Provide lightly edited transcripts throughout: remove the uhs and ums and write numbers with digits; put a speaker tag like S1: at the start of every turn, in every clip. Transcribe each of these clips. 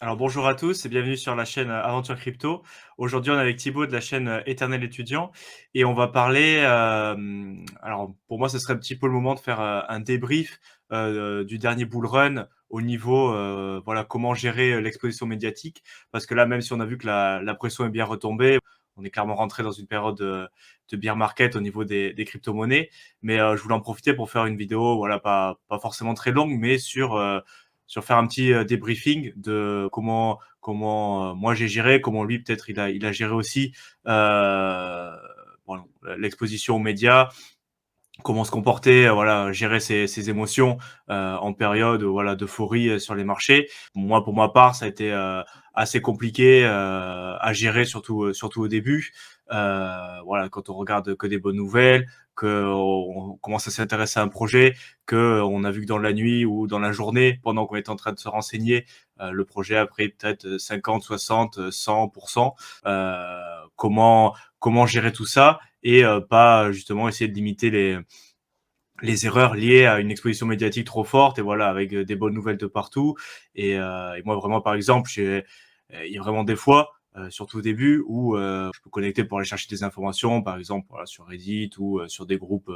S1: Alors bonjour à tous et bienvenue sur la chaîne Aventure Crypto. Aujourd'hui, on est avec Thibaut de la chaîne Éternel Étudiant et on va parler. Alors pour moi, ce serait un petit peu le moment de faire un débrief du dernier bull run au niveau, voilà, comment gérer l'exposition médiatique. Parce que là, même si on a vu que la pression est bien retombée, on est clairement rentré dans une période de bear market au niveau des crypto-monnaies. Mais je voulais en profiter pour faire une vidéo, voilà, pas forcément très longue, mais sur faire un petit débriefing de comment moi j'ai géré, comment lui peut-être il a géré aussi bon, l'exposition aux médias, comment se comporter, voilà, gérer ses émotions en période voilà d'euphorie sur les marchés. Moi, pour ma part, ça a été assez compliqué à gérer, surtout au début. Voilà, quand on regarde que des bonnes nouvelles, que on commence à s'intéresser à un projet, que on a vu que dans la nuit ou dans la journée, pendant qu'on était en train de se renseigner, le projet a pris peut-être 50, 60, 100%. Comment gérer tout ça et pas justement essayer de limiter les erreurs liées à une exposition médiatique trop forte et voilà avec des bonnes nouvelles de partout et moi vraiment par exemple il y a vraiment des fois surtout au début où je peux connecter pour aller chercher des informations par exemple voilà, sur Reddit ou sur des groupes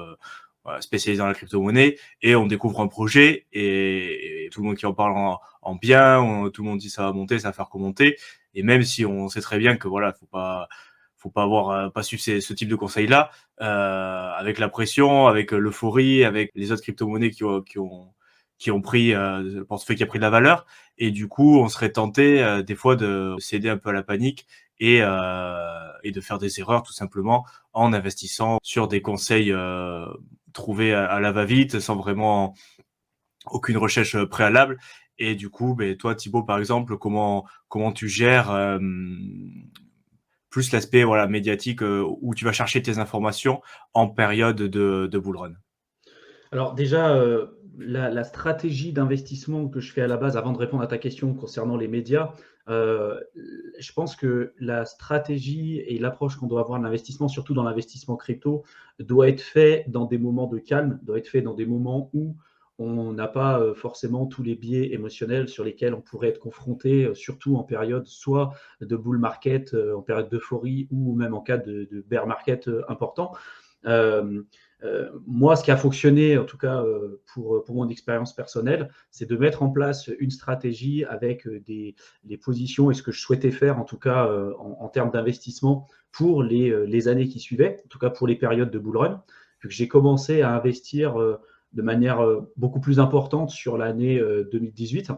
S1: voilà, spécialisés dans la crypto-monnaie et on découvre un projet et tout le monde qui en parle en bien, tout le monde dit ça va monter, ça va faire remonter et même si on sait très bien que voilà faut pas avoir pas suivre ce type de conseils là avec la pression, avec l'euphorie, avec les autres crypto-monnaies qui ont pris le portefeuille qui a pris de la valeur et du coup on serait tenté des fois de céder un peu à la panique et de faire des erreurs tout simplement en investissant sur des conseils trouvés à la va-vite sans vraiment aucune recherche préalable. Et du coup, ben, toi, Thibaut, par exemple, comment tu gères plus l'aspect voilà, médiatique où tu vas chercher tes informations en période de bull run?
S2: Alors déjà, la stratégie d'investissement que je fais à la base, avant de répondre à ta question concernant les médias, heu, je pense que la stratégie et l'approche qu'on doit avoir de l'investissement, surtout dans l'investissement crypto, doit être fait dans des moments de calme, doit être fait dans des moments où on n'a pas, forcément tous les biais émotionnels sur lesquels on pourrait être confronté, surtout en période soit de bull market, en période d'euphorie ou même en cas de bear market, important. Euh, Moi, ce qui a fonctionné, en tout cas pour mon expérience personnelle, c'est de mettre en place une stratégie avec les positions et ce que je souhaitais faire, en tout cas en termes d'investissement pour les années qui suivaient, en tout cas pour les périodes de bull run, vu que j'ai commencé à investir de manière beaucoup plus importante sur l'année 2018,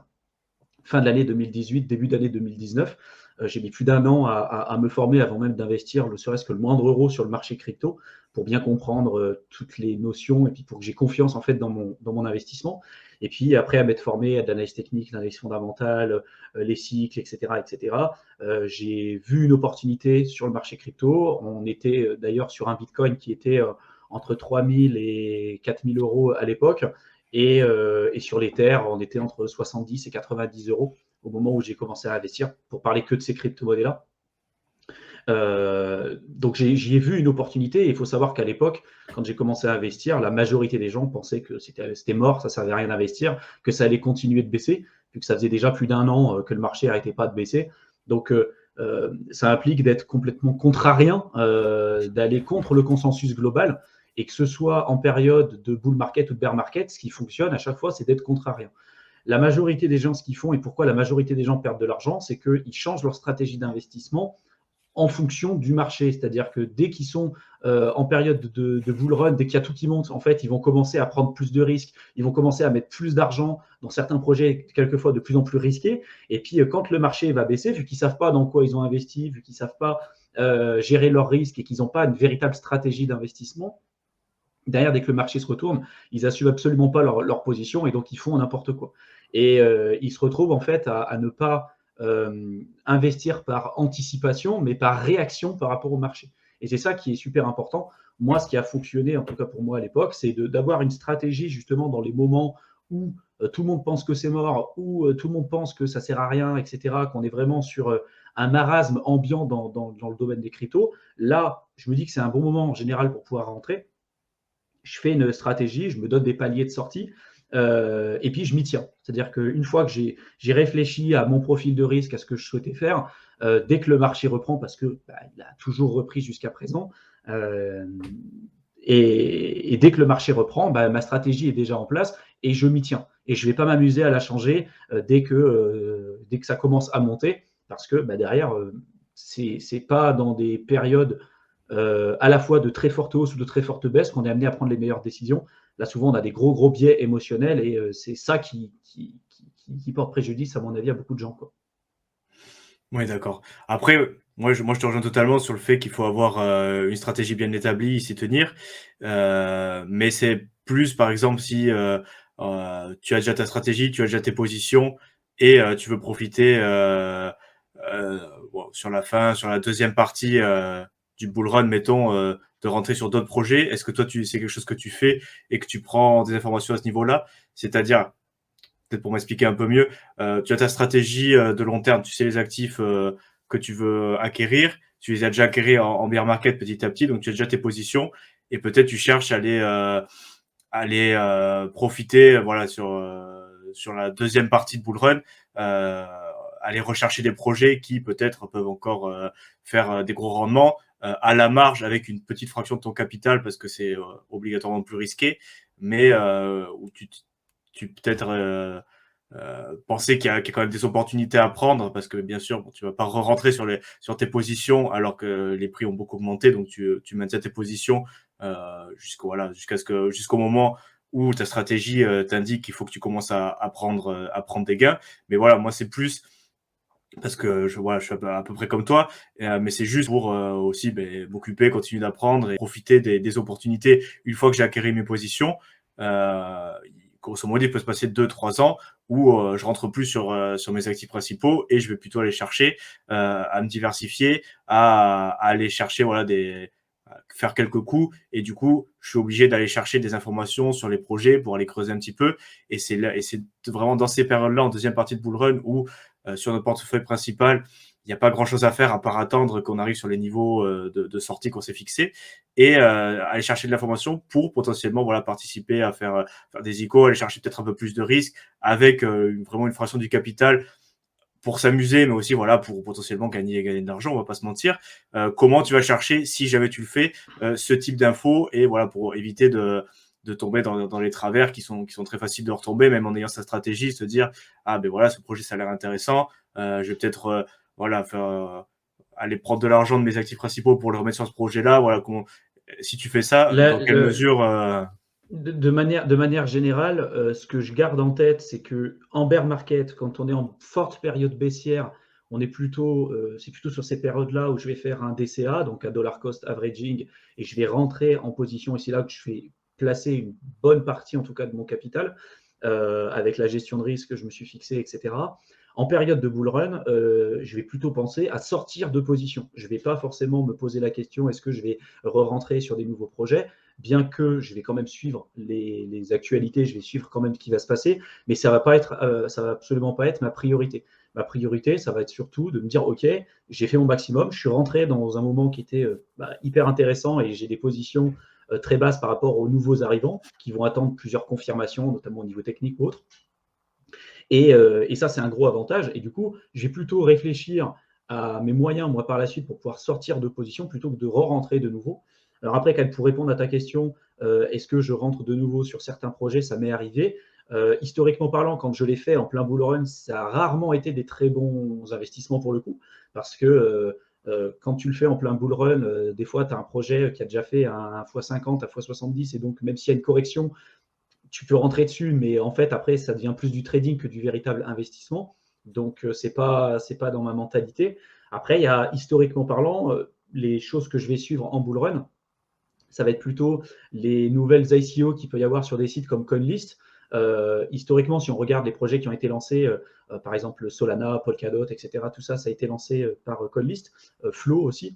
S2: fin de l'année 2018, début d'année 2019. J'ai mis plus d'un an à me former avant même d'investir, ne serait-ce que le moindre euro sur le marché crypto, pour bien comprendre toutes les notions et puis pour que j'ai confiance en fait dans mon investissement. Et puis après, à m'être formé à de l'analyse technique, l'analyse fondamentale, les cycles, etc., etc. J'ai vu une opportunité sur le marché crypto. On était d'ailleurs sur un Bitcoin qui était entre 3000 et 4000 euros à l'époque. Et sur les terres, on était entre 70 et 90 euros au moment où j'ai commencé à investir, pour parler que de ces crypto-monnaies-là. Donc j'y ai vu une opportunité. Et il faut savoir qu'à l'époque, quand j'ai commencé à investir, la majorité des gens pensaient que c'était mort, ça ne servait à rien d'investir, que ça allait continuer de baisser, vu que ça faisait déjà plus d'un an que le marché n'arrêtait pas de baisser. Donc ça implique d'être complètement contrarien, d'aller contre le consensus global. Et que ce soit en période de bull market ou de bear market, ce qui fonctionne à chaque fois, c'est d'être contrarien. La majorité des gens, ce qu'ils font, et pourquoi la majorité des gens perdent de l'argent, c'est qu'ils changent leur stratégie d'investissement en fonction du marché. C'est-à-dire que dès qu'ils sont en période de bull run, dès qu'il y a tout qui monte, en fait, ils vont commencer à prendre plus de risques, ils vont commencer à mettre plus d'argent dans certains projets, quelquefois de plus en plus risqués. Et puis, quand le marché va baisser, vu qu'ils ne savent pas dans quoi ils ont investi, vu qu'ils ne savent pas gérer leurs risques et qu'ils n'ont pas une véritable stratégie d'investissement, derrière, dès que le marché se retourne, ils n'assument absolument pas leur position et donc ils font n'importe quoi. Et ils se retrouvent en fait à ne pas investir par anticipation, mais par réaction par rapport au marché. Et c'est ça qui est super important. Moi, ce qui a fonctionné, en tout cas pour moi à l'époque, c'est d'avoir une stratégie justement dans les moments où tout le monde pense que c'est mort, où tout le monde pense que ça sert à rien, etc., qu'on est vraiment sur un marasme ambiant dans le domaine des cryptos. Là, je me dis que c'est un bon moment en général pour pouvoir rentrer. Je fais une stratégie, je me donne des paliers de sortie Et puis je m'y tiens. C'est-à-dire qu'une fois que j'ai réfléchi à mon profil de risque, à ce que je souhaitais faire, dès que le marché reprend, parce que il a toujours repris jusqu'à présent, et dès que le marché reprend, ma stratégie est déjà en place et je m'y tiens. Et je ne vais pas m'amuser à la changer dès que ça commence à monter, parce que derrière, c'est pas dans des périodes à la fois de très forte hausse ou de très forte baisse qu'on est amené à prendre les meilleures décisions. Là, souvent, on a des gros biais émotionnels et c'est ça qui porte préjudice, à mon avis, à beaucoup de gens, quoi.
S1: Ouais, d'accord. Après, moi, je te rejoins totalement sur le fait qu'il faut avoir, une stratégie bien établie, y s'y tenir. Mais c'est plus, par exemple, si, tu as déjà ta stratégie, tu as déjà tes positions et tu veux profiter, heu, sur la deuxième partie, du bull run, mettons, de rentrer sur d'autres projets. Est-ce que toi, c'est quelque chose que tu fais et que tu prends des informations à ce niveau-là? C'est-à-dire, peut-être pour m'expliquer un peu mieux, tu as ta stratégie de long terme, tu sais les actifs que tu veux acquérir, tu les as déjà acquéris en bear market petit à petit, donc tu as déjà tes positions et peut-être tu cherches à les profiter voilà, sur la deuxième partie de bull run, aller rechercher des projets qui peut-être peuvent encore faire des gros rendements à la marge avec une petite fraction de ton capital parce que c'est obligatoirement plus risqué, mais où tu peut-être penser qu'il y a quand même des opportunités à prendre parce que bien sûr, bon, tu vas pas re-rentrer sur tes positions alors que les prix ont beaucoup augmenté, donc tu maintiens tes positions jusqu'au moment où ta stratégie t'indique qu'il faut que tu commences à prendre des gains. Mais voilà, moi c'est plus parce que je suis à peu près comme toi, mais c'est juste pour aussi m'occuper, continuer d'apprendre et profiter des opportunités une fois que j'ai acquéri mes positions. Euh, Grosso modo, il peut se passer 2-3 ans où je rentre plus sur mes actifs principaux et je vais plutôt aller chercher à me diversifier, à aller chercher voilà, à faire quelques coups. Et du coup, je suis obligé d'aller chercher des informations sur les projets pour aller creuser un petit peu. Et c'est vraiment dans ces périodes-là, en deuxième partie de bull run, où sur notre portefeuille principal, il n'y a pas grand-chose à faire à part attendre qu'on arrive sur les niveaux de sortie qu'on s'est fixés et aller chercher de l'information pour potentiellement voilà, participer à faire des ICO, aller chercher peut-être un peu plus de risques avec vraiment une fraction du capital pour s'amuser, mais aussi voilà, pour potentiellement gagner de l'argent, on va pas se mentir. Comment tu vas chercher, si jamais tu le fais, ce type d'infos et voilà, pour éviter de tomber dans les travers qui sont très faciles de retomber, même en ayant sa stratégie, se dire ah ben voilà, ce projet ça a l'air intéressant, je vais peut-être voilà faire aller prendre de l'argent de mes actifs principaux pour le remettre sur ce projet-là. Voilà, si tu fais ça,
S2: Là,
S1: dans quelle mesure
S2: de manière générale, ce que je garde en tête, c'est qu'en bear market, quand on est en forte période baissière, c'est plutôt sur ces périodes-là où je vais faire un DCA, donc un dollar cost averaging, et je vais rentrer en position. Et c'est là que je fais placer une bonne partie, en tout cas, de mon capital, avec la gestion de risque que je me suis fixé, etc. En période de bull run, je vais plutôt penser à sortir de position. Je ne vais pas forcément me poser la question, est-ce que je vais re-rentrer sur des nouveaux projets, bien que je vais quand même suivre les actualités, je vais suivre quand même ce qui va se passer, mais ça va absolument pas être ma priorité. Ma priorité, ça va être surtout de me dire, OK, j'ai fait mon maximum, je suis rentré dans un moment qui était hyper intéressant et j'ai des positions très basses par rapport aux nouveaux arrivants qui vont attendre plusieurs confirmations, notamment au niveau technique ou autre. Et ça, c'est un gros avantage. Et du coup, je vais plutôt réfléchir à mes moyens, moi, par la suite, pour pouvoir sortir de position plutôt que de re-rentrer de nouveau. Alors après, pour répondre à ta question, est-ce que je rentre de nouveau sur certains projets? Ça m'est arrivé. Historiquement parlant, quand je l'ai fait en plein bull run, ça a rarement été des très bons investissements pour le coup, parce que quand tu le fais en plein bull run, des fois, tu as un projet qui a déjà fait un x50, un x70, et donc même s'il y a une correction, tu peux rentrer dessus, mais en fait, après, ça devient plus du trading que du véritable investissement. Donc, c'est pas dans ma mentalité. Après, il y a historiquement parlant, les choses que je vais suivre en bull run, ça va être plutôt les nouvelles ICO qu'il peut y avoir sur des sites comme CoinList. Historiquement, si on regarde les projets qui ont été lancés, par exemple Solana, Polkadot, etc., tout ça, ça a été lancé par CoinList, Flow aussi.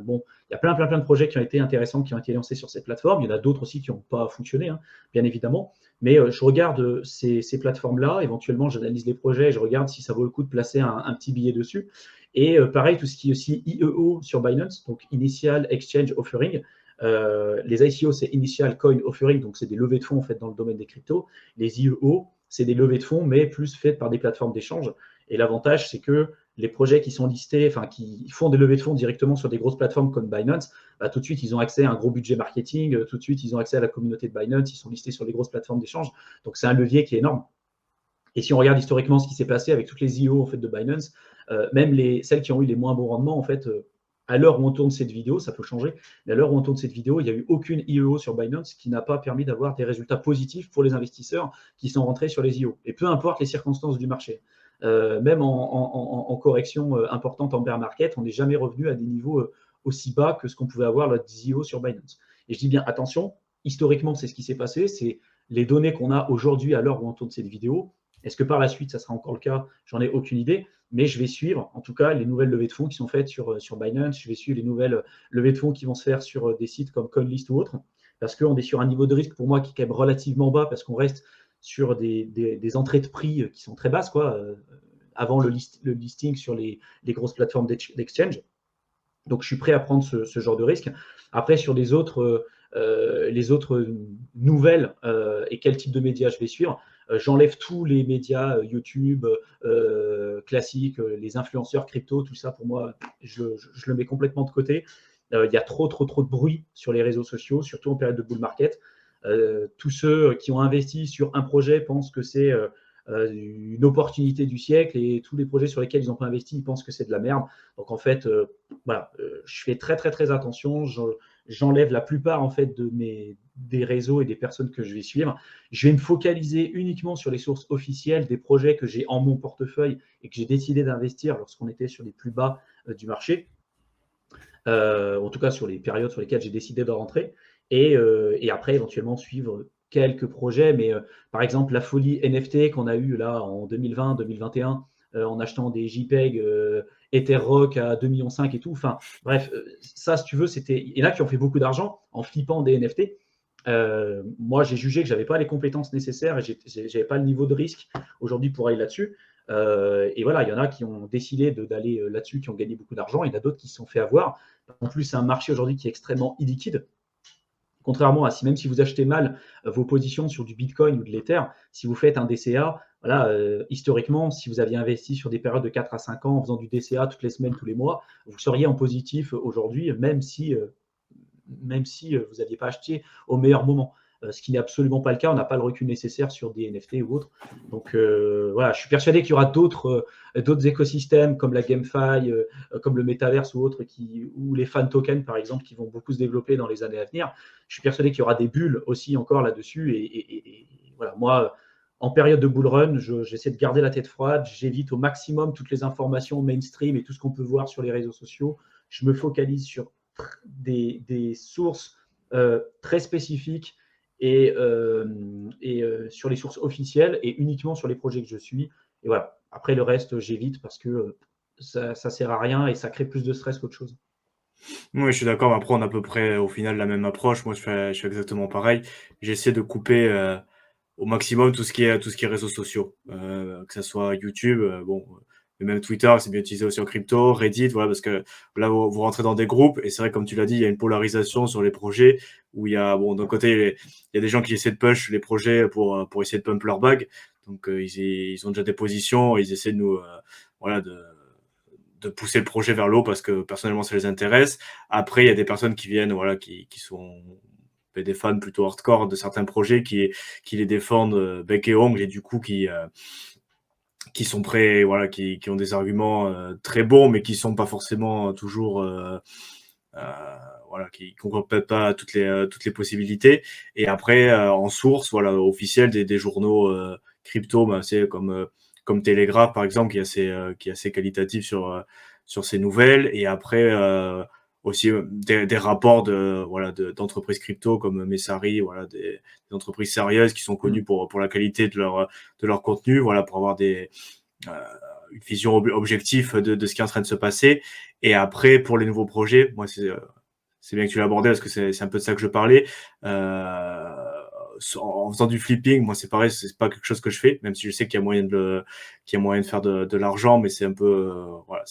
S2: Bon, il y a plein de projets qui ont été intéressants, qui ont été lancés sur cette plateforme. Il y en a d'autres aussi qui n'ont pas fonctionné, hein, bien évidemment. Mais je regarde ces plateformes-là, éventuellement, j'analyse les projets, je regarde si ça vaut le coup de placer un petit billet dessus. Et pareil, tout ce qui est aussi IEO sur Binance, donc Initial Exchange Offering, Les ICO, c'est Initial Coin Offering, donc c'est des levées de fonds en fait dans le domaine des cryptos. Les IEO, c'est des levées de fonds, mais plus faites par des plateformes d'échange. Et l'avantage, c'est que les projets qui sont listés, enfin qui font des levées de fonds directement sur des grosses plateformes comme Binance, bah, tout de suite, ils ont accès à un gros budget marketing, tout de suite, ils ont accès à la communauté de Binance, ils sont listés sur les grosses plateformes d'échange. Donc c'est un levier qui est énorme. Et si on regarde historiquement ce qui s'est passé avec toutes les IO en fait, de Binance, même celles qui ont eu les moins bons rendements, en fait, à l'heure où on tourne cette vidéo, ça peut changer, mais à l'heure où on tourne cette vidéo, il n'y a eu aucune IEO sur Binance qui n'a pas permis d'avoir des résultats positifs pour les investisseurs qui sont rentrés sur les IO. Et peu importe les circonstances du marché, même en correction importante en bear market, on n'est jamais revenu à des niveaux aussi bas que ce qu'on pouvait avoir lors des IEO sur Binance. Et je dis bien attention, historiquement, c'est ce qui s'est passé, c'est les données qu'on a aujourd'hui à l'heure où on tourne cette vidéo. Est-ce que par la suite, ça sera encore le cas? J'en ai aucune idée, mais je vais suivre, en tout cas, les nouvelles levées de fonds qui sont faites sur Binance. Je vais suivre les nouvelles levées de fonds qui vont se faire sur des sites comme CoinList ou autres, parce qu'on est sur un niveau de risque, pour moi, qui est quand même relativement bas, parce qu'on reste sur des entrées de prix qui sont très basses, quoi, avant le listing sur les grosses plateformes d'exchange. Donc, je suis prêt à prendre ce genre de risque. Après, sur les autres nouvelles et quel type de médias je vais suivre, j'enlève tous les médias YouTube classiques, les influenceurs crypto, tout ça pour moi, je le mets complètement de côté. Il y a trop de bruit sur les réseaux sociaux, surtout en période de bull market. Tous ceux qui ont investi sur un projet pensent que c'est une opportunité du siècle, et tous les projets sur lesquels ils n'ont pas investi, ils pensent que c'est de la merde. Donc en fait, voilà, je fais très attention. J'enlève la plupart en fait des réseaux et des personnes que je vais suivre. Je vais me focaliser uniquement sur les sources officielles des projets que j'ai en mon portefeuille et que j'ai décidé d'investir lorsqu'on était sur les plus bas du marché. En tout cas sur les périodes sur lesquelles j'ai décidé de rentrer. Et après, éventuellement, suivre quelques projets. Mais par exemple, la folie NFT qu'on a eue là en 2020-2021, en achetant des JPEG EtherRock à 2,5 millions et tout. Enfin, bref, ça, si tu veux, c'était. Il y en a qui ont fait beaucoup d'argent en flippant des NFT. Moi, j'ai jugé que j'avais pas les compétences nécessaires et j'avais pas le niveau de risque aujourd'hui pour aller là-dessus. Et voilà, il y en a qui ont décidé d'aller là-dessus, qui ont gagné beaucoup d'argent. Il y en a d'autres qui se sont fait avoir. En plus, c'est un marché aujourd'hui qui est extrêmement illiquide. Contrairement à même si vous achetez mal vos positions sur du Bitcoin ou de l'Ether, si vous faites un DCA, voilà, historiquement, si vous aviez investi sur des périodes de 4 à 5 ans en faisant du DCA toutes les semaines, tous les mois, vous seriez en positif aujourd'hui, même si vous n'aviez pas acheté au meilleur moment. Ce qui n'est absolument pas le cas. On n'a pas le recul nécessaire sur des NFT ou autres. Donc voilà, je suis persuadé qu'il y aura d'autres écosystèmes comme la GameFi, comme le Metaverse ou autres, ou les fan tokens par exemple, qui vont beaucoup se développer dans les années à venir. Je suis persuadé qu'il y aura des bulles aussi encore là-dessus. Et voilà, moi, en période de bull run, j'essaie de garder la tête froide. J'évite au maximum toutes les informations mainstream et tout ce qu'on peut voir sur les réseaux sociaux. Je me focalise sur des sources très spécifiques et sur les sources officielles et uniquement sur les projets que je suis. Et voilà. Après, le reste, j'évite parce que ça ne sert à rien et ça crée plus de stress qu'autre chose.
S1: Oui, je suis d'accord. Après, on a à peu près, au final, la même approche. Moi, je fais exactement pareil. J'essaie de couper au maximum tout ce qui est réseaux sociaux, que ça soit YouTube, bon, mais même Twitter, c'est bien utilisé aussi en crypto, Reddit, voilà, parce que là, vous rentrez dans des groupes et c'est vrai, comme tu l'as dit, il y a une polarisation sur les projets où il y a, bon, d'un côté, il y a des gens qui essaient de push les projets pour essayer de pump leur bag. Donc, ils ont déjà des positions, ils essaient de nous, voilà, de pousser le projet vers le haut parce que personnellement ça les intéresse. Après, il y a des personnes qui viennent, voilà, qui sont des fans plutôt hardcore de certains projets qui les défendent bec et ongle et du coup qui sont prêts, voilà, qui ont des arguments très bons, mais qui sont pas forcément toujours voilà, qui concordent peut-être pas à toutes les possibilités. Et après, en source, voilà, officielle des journaux crypto, bah, c'est comme Telegraph par exemple, qui est assez qualitatif sur ces nouvelles. Et après, aussi des rapports d'entreprises crypto comme Messari, voilà, des entreprises sérieuses qui sont connues pour la qualité de leur contenu, voilà, pour avoir euh, une vision objective de ce qui est en train de se passer. Et après, pour les nouveaux projets, moi, c'est bien que tu l'as abordé parce que c'est un peu de ça que je parlais. En faisant du flipping, moi, c'est pareil, c'est pas quelque chose que je fais, même si je sais qu'il y a moyen de faire de l'argent, mais c'est un peu, voilà,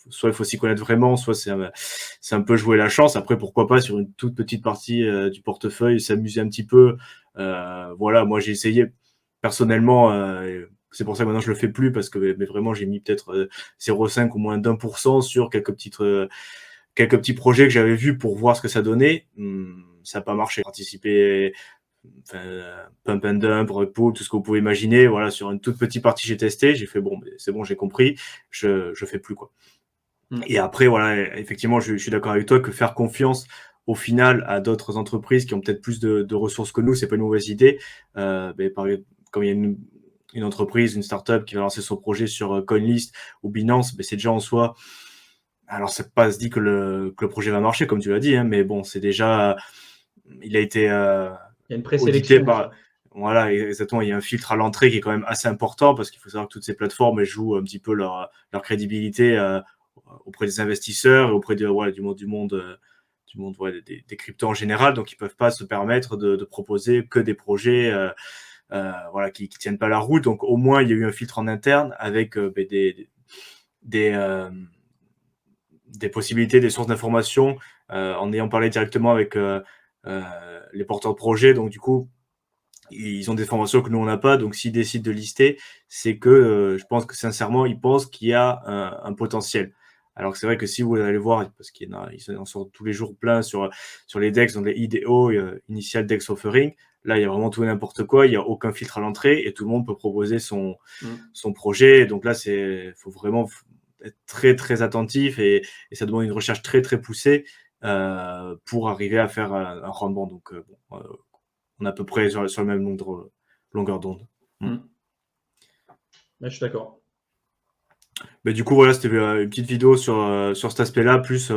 S1: soit il faut s'y connaître vraiment, soit c'est un peu jouer la chance. Après, pourquoi pas sur une toute petite partie du portefeuille, s'amuser un petit peu. Voilà, moi j'ai essayé personnellement, c'est pour ça que maintenant je le fais plus parce que mais vraiment j'ai mis peut-être 0,5 ou moins d'1% sur quelques petits projets que j'avais vus pour voir ce que ça donnait. Ça n'a pas marché. Participer, enfin, pump and dump, rug pull, tout ce que vous pouvez imaginer. Voilà, sur une toute petite partie, j'ai testé. J'ai fait bon, c'est bon, j'ai compris. Je fais plus quoi. Et après, voilà, effectivement, je suis d'accord avec toi que faire confiance au final à d'autres entreprises qui ont peut-être plus de ressources que nous, c'est pas une mauvaise idée. Comme il y a une entreprise, une startup qui va lancer son projet sur CoinList ou Binance, c'est déjà en soi. Alors, c'est pas se dit que le projet va marcher, comme tu l'as dit, hein, mais bon, c'est déjà, il a été
S2: Il y a une
S1: audité
S2: présélection
S1: par,
S2: déjà.
S1: voilà, exactement. Il y a un filtre à l'entrée qui est quand même assez important parce qu'il faut savoir que toutes ces plateformes elles jouent un petit peu leur crédibilité auprès des investisseurs et auprès du monde des cryptos en général. Donc, ils peuvent pas se permettre de proposer que des projets voilà, qui tiennent pas la route. Donc, au moins, il y a eu un filtre en interne avec des, des possibilités, des sources d'informations en ayant parlé directement avec les porteurs de projets. Donc, du coup, ils ont des formations que nous, on n'a pas. Donc, s'ils décident de lister, c'est que je pense que sincèrement, ils pensent qu'il y a un potentiel. Alors que c'est vrai que si vous allez voir, parce qu'ils en sortent tous les jours plein sur les DEX, dans les IDO, Initial DEX Offering, là, il y a vraiment tout et n'importe quoi. Il n'y a aucun filtre à l'entrée et tout le monde peut proposer son projet. Donc là, faut vraiment être très, très attentif et ça demande une recherche très, très poussée pour arriver à faire un rendement. Donc, on est à peu près sur le même longueur d'onde.
S2: Ouais, je suis d'accord.
S1: Mais du coup, voilà, c'était une petite vidéo sur cet aspect-là, plus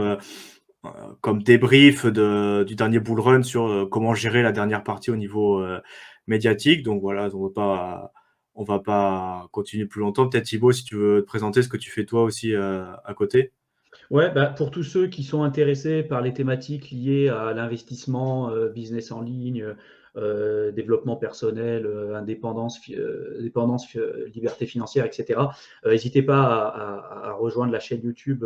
S1: comme débrief du dernier bull run sur comment gérer la dernière partie au niveau médiatique. Donc voilà, on va pas continuer plus longtemps. Peut-être Thibaut, si tu veux te présenter ce que tu fais toi aussi à côté.
S2: Ouais, pour tous ceux qui sont intéressés par les thématiques liées à l'investissement, business en ligne, développement personnel, dépendance, liberté financière, etc., n'hésitez pas à rejoindre la chaîne YouTube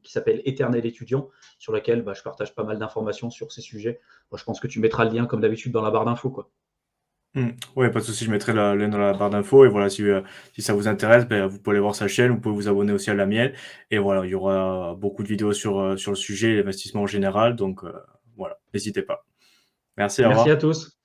S2: qui s'appelle Éternel étudiant, sur laquelle je partage pas mal d'informations sur ces sujets. Moi, je pense que tu mettras le lien, comme d'habitude, dans la barre d'infos, quoi.
S1: Ouais, pas de souci, je mettrai le lien dans la barre d'infos. Et voilà, si ça vous intéresse, vous pouvez aller voir sa chaîne, vous pouvez vous abonner aussi à la mienne. Et voilà, il y aura beaucoup de vidéos sur le sujet, l'investissement en général. Donc voilà, n'hésitez pas. Merci, au
S2: Merci à
S1: revoir.
S2: tous.